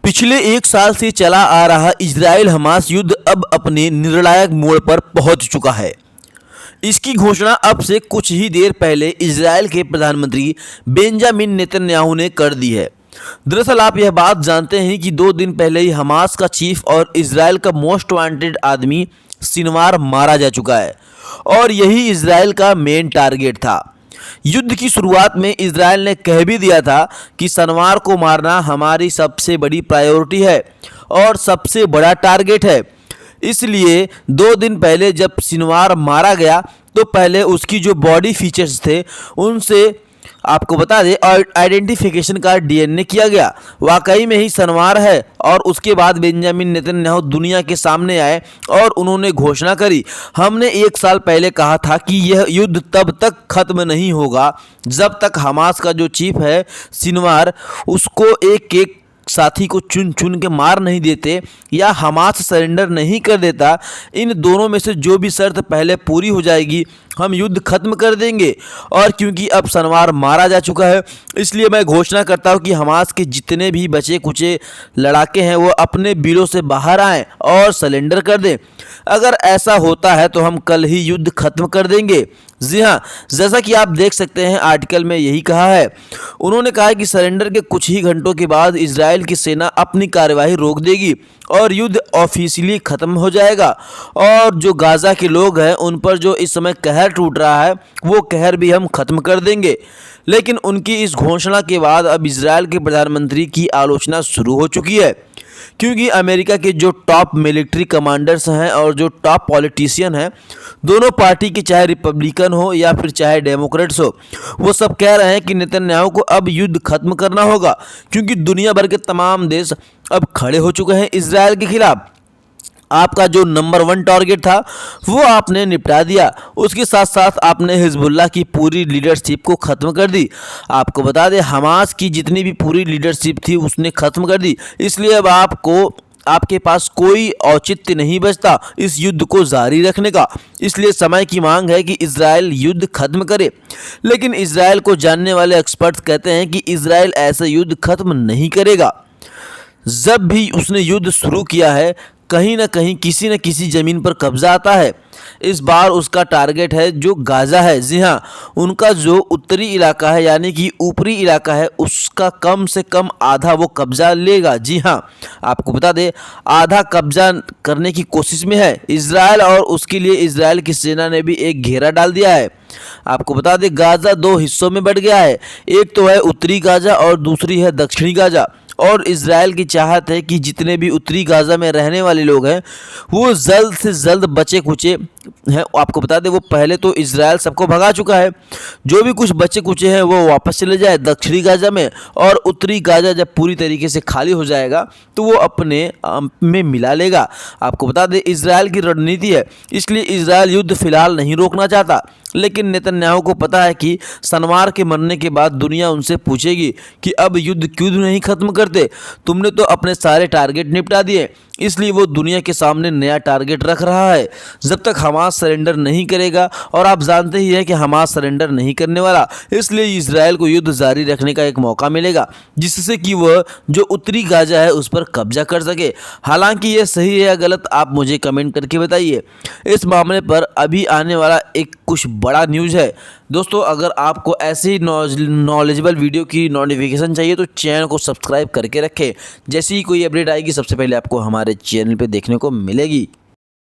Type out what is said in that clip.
पिछले एक साल से चला आ रहा इजराइल हमास युद्ध अब अपने निर्णायक मोड़ पर पहुंच चुका है। इसकी घोषणा अब से कुछ ही देर पहले इजराइल के प्रधानमंत्री बेंजामिन नेतन्याहू ने कर दी है। दरअसल आप यह बात जानते हैं कि 2 दिन पहले ही हमास का चीफ और इजराइल का मोस्ट वांटेड आदमी सिनवार मारा जा चुका है और यही इजराइल का मेन टारगेट था। युद्ध की शुरुआत में इजराइल ने कह भी दिया था कि सिनवार को मारना हमारी सबसे बड़ी प्रायोरिटी है और सबसे बड़ा टारगेट है। इसलिए 2 दिन पहले जब सिनवार मारा गया तो पहले उसकी जो बॉडी फीचर्स थे उनसे आपको बता दें और आइडेंटिफिकेशन का डीएनए किया गया, वाकई में ही सिनवार है। और उसके बाद बेंजामिन नेतन्याहू दुनिया के सामने आए और उन्होंने घोषणा करी, हमने 1 साल पहले कहा था कि यह युद्ध तब तक खत्म नहीं होगा जब तक हमास का जो चीफ है सिनवार उसको एक एक साथी को चुन चुन के मार नहीं देते या हमास सरेंडर नहीं कर देता। इन दोनों में से जो भी शर्त पहले पूरी हो जाएगी हम युद्ध खत्म कर देंगे। और क्योंकि अब सिनवार मारा जा चुका है इसलिए मैं घोषणा करता हूं कि हमास के जितने भी बचे कुचे लड़ाके हैं वो अपने बिलों से बाहर आएं और सरेंडर कर दें। अगर ऐसा होता है तो हम कल ही युद्ध खत्म कर देंगे। जी हाँ, जैसा कि आप देख सकते हैं आर्टिकल में यही कहा है। उन्होंने कहा कि सरेंडर के कुछ ही घंटों के बाद इजराइल की सेना अपनी कार्यवाही रोक देगी और युद्ध ऑफिशियली खत्म हो जाएगा और जो गाज़ा के लोग हैं उन पर जो इस समय कहर टूट रहा है वो कहर भी हम खत्म कर देंगे। लेकिन उनकी इस घोषणा के बाद अब इजराइल के प्रधानमंत्री की आलोचना शुरू हो चुकी है, क्योंकि अमेरिका के जो टॉप मिलिट्री कमांडर्स हैं और जो टॉप पॉलिटिशियन हैं दोनों पार्टी के, चाहे रिपब्लिकन हो या फिर चाहे डेमोक्रेट्स हो, वो सब कह रहे हैं कि नेतन्याहू को अब युद्ध खत्म करना होगा, क्योंकि दुनिया भर के तमाम देश अब खड़े हो चुके हैं इजराइल के खिलाफ। आपका जो नंबर 1 टारगेट था वो आपने निपटा दिया, उसके साथ साथ आपने हिजबुल्लाह की पूरी लीडरशिप को ख़त्म कर दी। आपको बता दें हमास की जितनी भी पूरी लीडरशिप थी उसने ख़त्म कर दी। इसलिए अब आपके पास कोई औचित्य नहीं बचता इस युद्ध को जारी रखने का। इसलिए समय की मांग है कि इजराइल युद्ध खत्म करे। लेकिन इजराइल को जानने वाले एक्सपर्ट्स कहते हैं कि इजराइल ऐसा युद्ध खत्म नहीं करेगा। जब भी उसने युद्ध शुरू किया है कहीं ना कहीं किसी न किसी ज़मीन पर कब्जा आता है। इस बार उसका टारगेट है जो गाज़ा है। जी हाँ, उनका जो उत्तरी इलाका है यानी कि ऊपरी इलाका है उसका कम से कम आधा वो कब्जा लेगा। जी हाँ, आपको बता दें आधा कब्जा करने की कोशिश में है इजराइल और उसके लिए इजराइल की सेना ने भी एक घेरा डाल दिया है। आपको बता दें गाज़ा 2 हिस्सों में बढ़ गया है, एक तो है उत्तरी गाज़ा और दूसरी है दक्षिणी गाज़ा। और इजराइल की चाहत है कि जितने भी उत्तरी गाज़ा में रहने वाले लोग हैं वो जल्द से जल्द बचे कुचे हैं। आपको बता दें वो पहले तो इजराइल सबको भगा चुका है, जो भी कुछ बचे कुचे हैं वो वापस चले जाए दक्षिणी गाज़ा में। और उत्तरी गाज़ा जब पूरी तरीके से खाली हो जाएगा तो वो अपने में मिला लेगा। आपको बता दें इजराइल की रणनीति है, इसलिए इजराइल युद्ध फिलहाल नहीं रोकना चाहता। लेकिन नेतन्याहू को पता है कि सिनवार के मरने के बाद दुनिया उनसे पूछेगी कि अब युद्ध क्यों नहीं खत्म करते, तुमने तो अपने सारे टारगेट निपटा दिए। इसलिए वो दुनिया के सामने नया टारगेट रख रहा है। जब तक हमास सरेंडर नहीं करेगा, और आप जानते ही हैं कि हमास सरेंडर नहीं करने वाला, इसलिए इजराइल को युद्ध जारी रखने का एक मौका मिलेगा जिससे कि वह जो उत्तरी गाज़ा है उस पर कब्जा कर सके। हालांकि ये सही है या गलत आप मुझे कमेंट करके बताइए। इस मामले पर अभी आने वाला एक कुछ बड़ा न्यूज़ है दोस्तों। अगर आपको ऐसे ही नॉलेजेबल वीडियो की नोटिफिकेशन चाहिए तो चैनल को सब्सक्राइब करके रखें। जैसे ही कोई अपडेट आएगी सबसे पहले आपको हमारे चैनल पे देखने को मिलेगी।